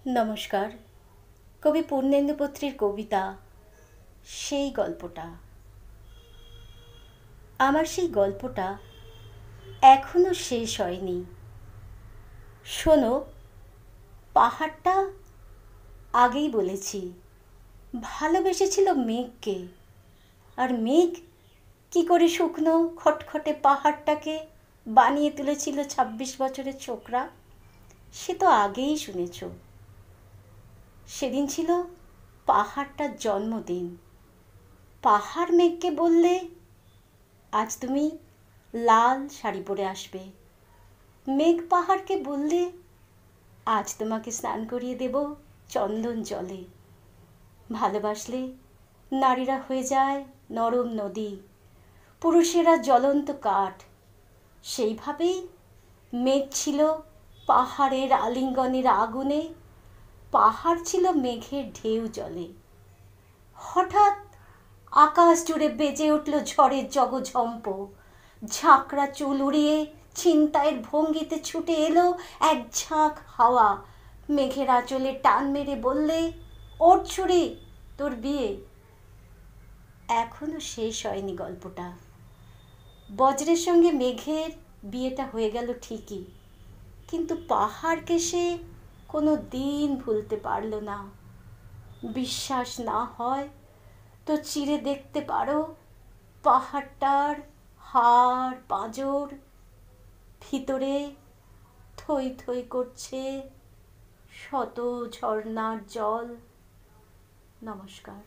নমস্কার। কবি পূর্ণেন্দু পত্রীর কবিতা সেই গল্পটা। আমার সেই গল্পটা এখনো শেষ হয়নি। শোনো, পাহাড়টা আগেই বলেছি ভালোবেসেছিল মেঘকে, আর মেঘ কি করে শুকনো খটখটে পাহাড়টাকে বানিয়ে তুলেছিল ২৬ বছরের ছোকরা, সে তো আগেই শুনেছ। সেদিন ছিল পাহাড়টার জন্মদিন। পাহাড় মেঘকে বললে, আজ তুমি লাল শাড়ি পরে আসবে। মেঘ পাহাড়কে বললে, আজ তোমাকে স্নান করিয়ে দেব চন্দন জলে। ভালোবাসলে নারীরা হয়ে যায় নরম নদী, পুরুষেরা জ্বলন্ত কাঠ। সেইভাবেই মেঘ ছিল পাহাড়ের আলিঙ্গনের আগুনে, পাহাড় ছিল মেঘের ঢেউ জলে। হঠাৎ আকাশ জুড়ে বেজে উঠল ঝড়ের জগঝম্প। ঝাঁকড়া চুল উড়িয়ে ছিনতাইয়ের ভঙ্গিতে ছুটে এলো এক ঝাঁক হাওয়া। মেঘের আঁচলে টান মেরে বললে, ওঠ ছুরি, তোর বিয়ে। এখনো শেষ হয়নি গল্পটা। বজ্রের সঙ্গে মেঘের বিয়েটা হয়ে গেল ঠিকই, কিন্তু পাহাড়কে সে কোনো দিন ভুলতে পারল না। বিশ্বাস না হয় তো চিরে দেখতে পারো পাহাড়টার হাড় পাঁজর, ভিতরে থই থই করছে শত ঝর্ণার জল। নমস্কার।